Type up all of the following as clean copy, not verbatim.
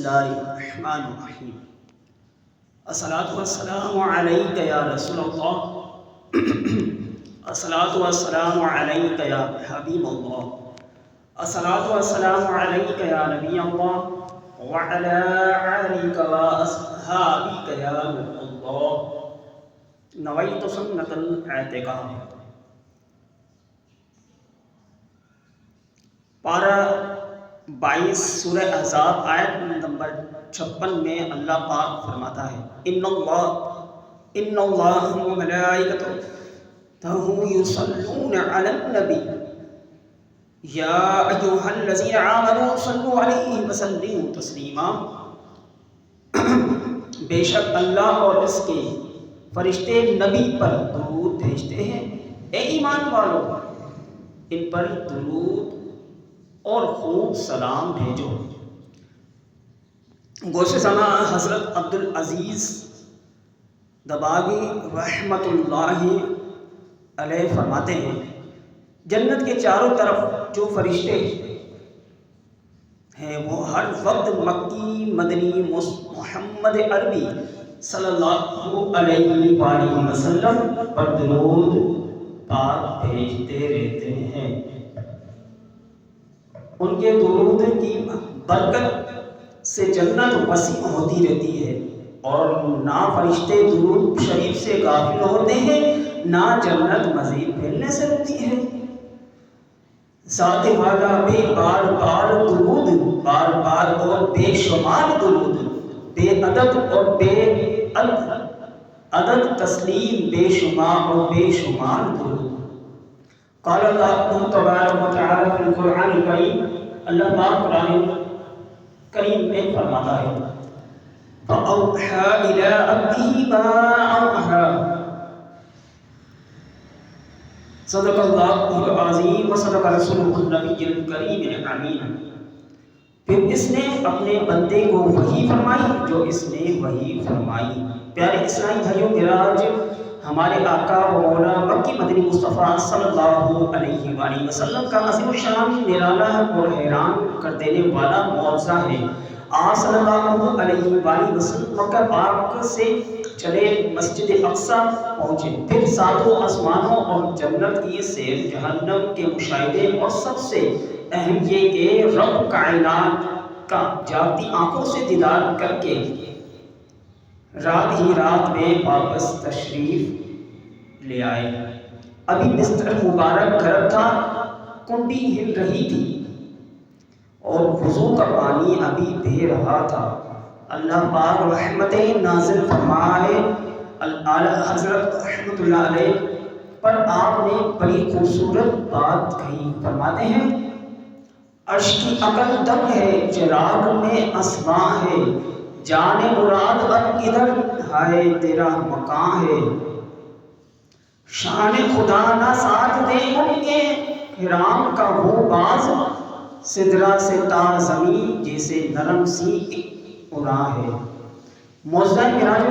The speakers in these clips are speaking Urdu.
اللہ الرحمن الرحیم الصلاۃ والسلام علیک یا رسول اللہ الصلاۃ والسلام علیک یا حبیب اللہ الصلاۃ والسلام علیک یا نبی اللہ وعلی آلک واصحابک یا نور اللہ نویت سنت الاعتکاف۔ پارہ 22 سورہ احزاب آیت نمبر 56 میں اللہ پاک فرماتا ہے ان اللہ وملائکتہ یصلون علی النبی یا ایھا الذین آمنوا صلوا علیہ وسلموا تسلیما۔ بے شک اللہ اور اس کے فرشتے نبی پر درود بھیجتے ہیں، اے ایمان والو ان پر درود اور خوب سلام بھیجو۔ گوشِ سما حضرت عبدالعزیز دباغی رحمۃ اللہ علیہ فرماتے ہیں جنت کے چاروں طرف جو فرشتے ہیں وہ ہر وقت مکی مدنی محمد عربی صلی اللہ علیہ وآلہ وسلم پر درود پاک بھیجتے رہتے ہیں۔ ان کے درود کی برکت سے جنت وسیع ہوتی رہتی ہے، اور نہ فرشتے درود شریف سے غافل ہوتے ہیں نہ جنت مزید پھیلنے سے رکتی ہے۔ ذات والا بے بار بار درود، بار بار اور بے شمار درود، بے عدد اور بے عدد تسلیم، بے شمار اور بے شمار درود۔ قال اللہ تبارک و تعالی فی القرآن الکریم، اللہ پاک قرآن کریم میں فرماتا ہے فَأَوْحَى إِلَىٰ عَبْدِهِ مَا أَوْحَىٰ۔ صدق اللہ العظیم و صدق رسولہ النبی الکریم الامین۔ پھر اس نے اپنے بندے کو وحی فرمائی جو اس نے وحی فرمائی۔ پیارے اسلامی بھائیوں، معراج ہمارے آقا و مولا مکی مدنی مصطفیٰ صلی اللہ علیہ وآلہ وسلم کا عظیم الشان، نرالا اور حیران کر دینے والا معجزہ ہے۔ آپ صلی اللہ علیہ وآلہ وسلم مکہ پاک سے چلے مسجد اقصیٰ پہنچے، پھر ساتوں آسمانوں اور جنت کی سیر، جہنم کے مشاہدے، اور سب سے اہم یہ کہ رب کائنات کا جاگتی آنکھوں سے دیدار کر کے رات ہی رات میں واپس تشریف لے آئے۔ ابھی بستر مبارک گرم تھا، کنڈی ہل رہی تھی اور وضو کا پانی ابھی بہہ رہا تھا۔ اللہ پاک رحمتیں نازل فرمائے اعلیٰ حضرت رحمۃ اللہ علیہ پر آپ نے بڑی خوبصورت بات کہی۔ فرماتے ہیں عرش کی عقل دم ہے، چراغ میں اسماں ہے، جانے مراد اب ادھر ہائے تیرا مکان ہے۔ شان خدا نہ ساتھ دے ان کے حرام کا وہ باز، سدرہ سے تا زمین جیسے نرم سی ایک اڑاں ہے۔ معجزہ معراج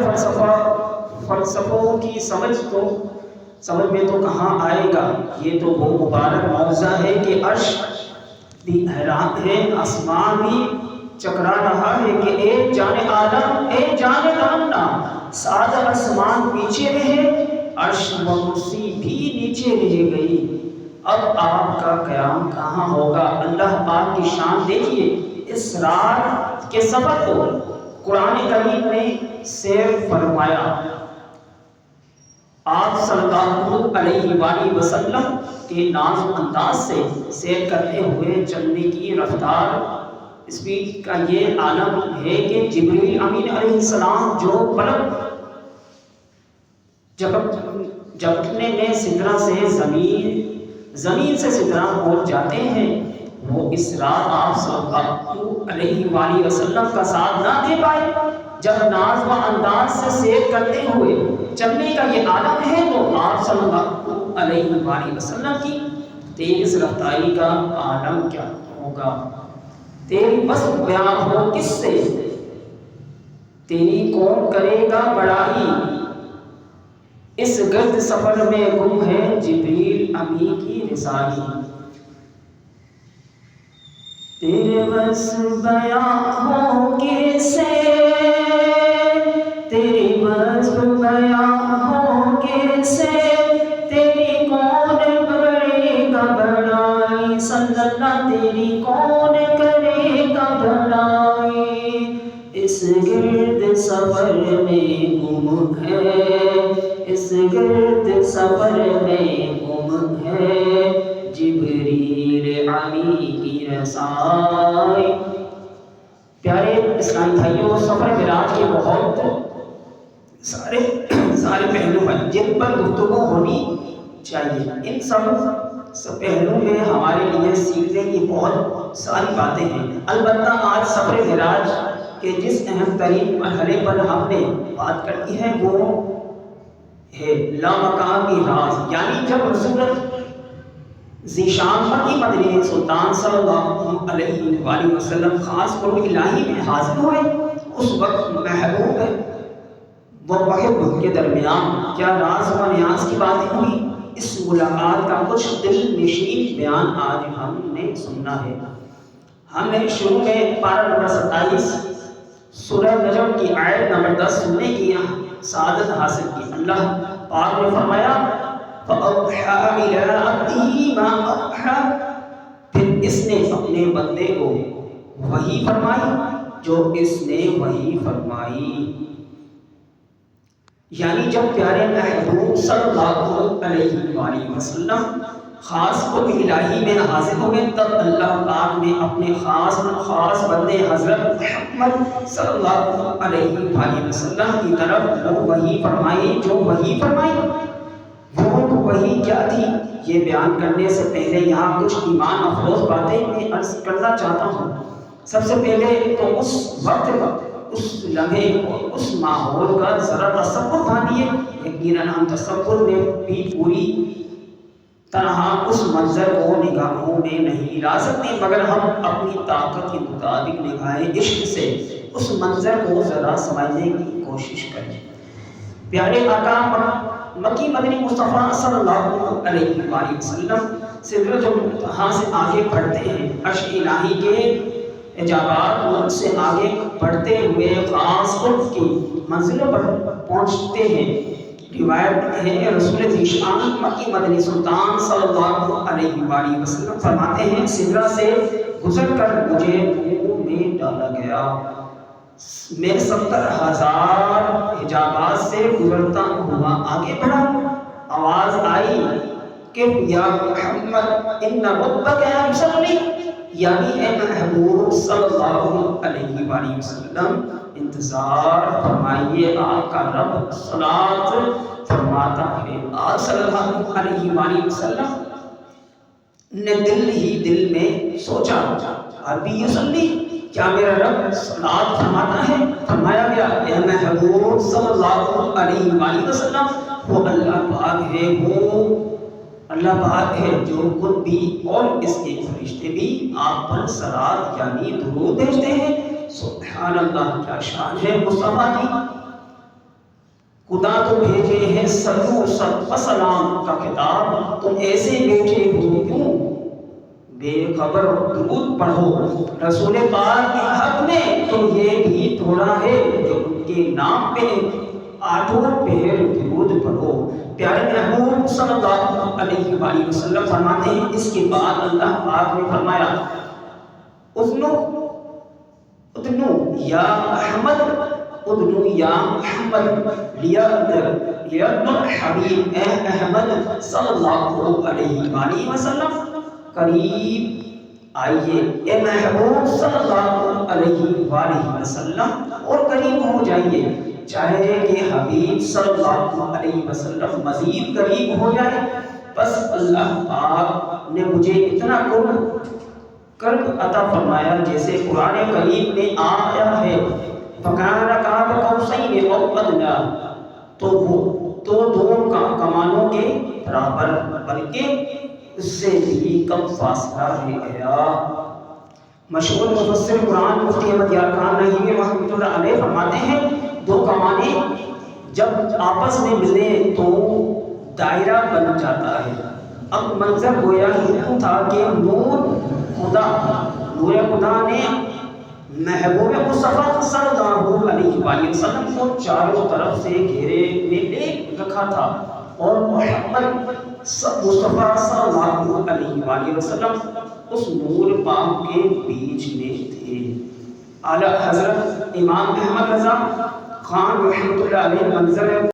فلسفوں کی سمجھ میں تو کہاں آئے گا، یہ تو وہ مبارک معجزہ ہے کہ عرش بھی حیران ہے، آسمان بھی چکرا رہا ہے کہ اے جان عالم، اے جان تمنا، سات آسمان پیچھے رہے، عرش و کرسی بھی نیچے رہ گئی، اب آپ کا قیام کہاں ہوگا۔ اللہ پاک کی شان دیکھیے، اس رات کے سفر کو قرآن کریم نے سیر فرمایا۔ آپ صلی اللہ علیہ وآلہ وسلم کے ناز و انداز سے سیر کرتے ہوئے چلنے کی رفتار اسپیڈ کا یہ عالم ہے کہ جبریل امین علیہ السلام جو پلک جھپکنے میں سدرہ سے زمین سے سدرہ پہنچ جاتے ہیں، وہ اس رات آپ صلی اللہ علیہ وآلہ وسلم کا ساتھ نہ دے پائے۔ جب ناز و انداز سے سیر کرتے ہوئے چلنے کا یہ عالم ہے تو آپ صلی اللہ علیہ وآلہ وسلم کی تیز رفتاری کا عالم کیا ہوگا۔ تیری وصف بیان ہو کس سے، تیری کون کرے گا بڑائی، اس گرد سفر میں گم ہے جبریل امی کی رسائی۔ تیرے وصف بیان ہو کس گرد سفر میں گم ہے، اس گرد سفر میں گم ہے، جبریل علی کی رسائی۔ پیارے اسلامی بھائیوں، سفر معراج کے بہت سارے پہلو ہیں جن پر گفتگو ہونی چاہیے۔ ان سب پہلو میں ہمارے لیے سیکھنے کی بہت ساری باتیں ہیں۔ البتہ آج سفر معراج کے جس اہم ترین مرحلے پر ہم نے بات کرنی ہے وہ ہے لامکان کی راز، یعنی جب رسول ذیشان مکی مدنی سلطان صلی اللہ علیہ وآلہ وسلم خاص قرب الہی میں حاضر ہوئے، اس وقت محبوب و محب کے درمیان کیا راز و نیاز کی باتیں ہوئی، اس ملاقات کا کچھ دل نشین بیان آج ہم نے سننا ہے۔ ہم نے شروع میں پارہ نمبر 27 سورہ نجم کی آیت نمبر 10 سننے کی سعادت حاصل کی۔ اللہ پاک نے فرمایا فَأَوْحَىٰ إِلَىٰ عَبْدِهِ مَا أَوْحَىٰ، پھر اس نے اپنے بندے کو وحی فرمائی جو اس نے وحی فرمائی۔ یعنی جب پیارے محبوب صلی اللہ علیہ وآلہ وسلم خاص قرب الہی میں حاضر ہوئے، تب اللہ پاک نے اپنے خاص بندے حضرت محمد صلی اللہ علیہ وآلہ وسلم کی طرف وہ وحی فرمائی جو وحی فرمائی۔ وہ وحی کیا تھی یہ بیان کرنے سے پہلے یہاں کچھ ایمان افروز باتیں میں عرض کرنا چاہتا ہوں۔ سب سے پہلے تو اس وقت اس لمحے اور اس ماحول کا ذرا تصور بنائیے۔ یقیناً ہم تصور میں بھی پوری طرح اس منظر کو نگاہوں میں نہیں لا سکتے، مگر ہم اپنی طاقت کے مطابق نگاہ عشق سے اس منظر کو ذرا سمجھنے کی کوشش کریں۔ پیارے آقا مکی مدنی مصطفیٰ صلی اللہ علیہ وآلہ وسلم سدرۃ المنتہا سے آگے بڑھتے ہیں، عرش الہی کے اجابات ان سے آگے بڑھتے ہوئے خاص قرب کی منزلوں پر پہنچتے ہیں۔ روایت ہے رسول ذیشان مکی مدنی سلطان صلی اللہ علیہ وآلہ وسلم فرماتے ہیں سدرہ سے گزر کر مجھے نور میں ڈالا گیا، میں 70,000 حجابات سے گزرتا ہوا آگے بڑھا، آواز آئی کہ یا محمد ان ربک یصلی، یعنی اے محبوب صلی اللہ علیہ وآلہ وسلم انتظار فرمائیے، آپ کا رب صلاۃ فرماتا ہے۔ آپ صلی اللہ علیہ وآلہ وسلم نے دل ہی دل میں سوچا ابھی یصلی، کیا میرا رب صلاۃ فرماتا ہے؟ فرمایا گیا اے محبوب صلی اللہ علیہ وآلہ وسلم وہ اللہ پاک ہے، وہ اللہ پاک ہے جو خود بھی اور اس کے فرشتے بھی آپ پر صلاۃ یعنی درود بھیجتے ہیں۔ سبحان اللہ، کیا شان ہے مصطفیٰ کی۔ خدا تو بھیجے ہیں صلو و سلام کا خطاب، تم ایسے بیٹھے ہو کیوں بے خبر درود پڑھو، رسول پاک کے حق میں تو یہ بھی تھوڑا ہے جو ان کے نام پہ 8 پہر درود پڑھو۔ پیارے محبوب صلی اللہ علیہ وآلہ وسلم فرماتے ہیں اس کے بعد اللہ پاک نے فرمایا ادنو یا احمد، ادنو یا محمد لیدن حبیب، اے احمد صلی اللہ علیہ وآلہ وسلم قریب آئیے، اے محبوب صلی اللہ علیہ وآلہ وسلم اور قریب ہو جائیے، چاہے کہ حبیب صلی اللہ علیہ وسلم مزید قریب ہو جائے۔ بس اللہ پاک نے مجھے اتنا قرب عطا فرمایا جیسے قرآن کریم میں آیا ہے فَكَانَ قَابَ قَوْسَيْنِ أَوْ أَدْنَىٰ، تو وہ تو 2 کمانوں کے برابر بلکہ اس سے بھی کم فاصلہ رہ گیا۔ مشہور مفسر قرآن مفتی احمد یار خان نعیمی رحمۃ اللہ علیہ فرماتے ہیں 2 کمانیں جب آپس میں ملے تو دائرہ بن جاتا ہے۔ اب منظر گویا یوں تھا کہ نور خدا نے محبوب مصطفیٰ صلی اللہ علیہ وآلہ وسلم کو چاروں طرف سے گھیرے میں لے رکھا تھا اور محمد مصطفیٰ صلی اللہ علیہ وآلہ وسلم اس نور پاک کے بیچ میں تھے۔ اعلیٰ حضرت امام احمد رضا خان رحمۃ اللہ علیہ منظر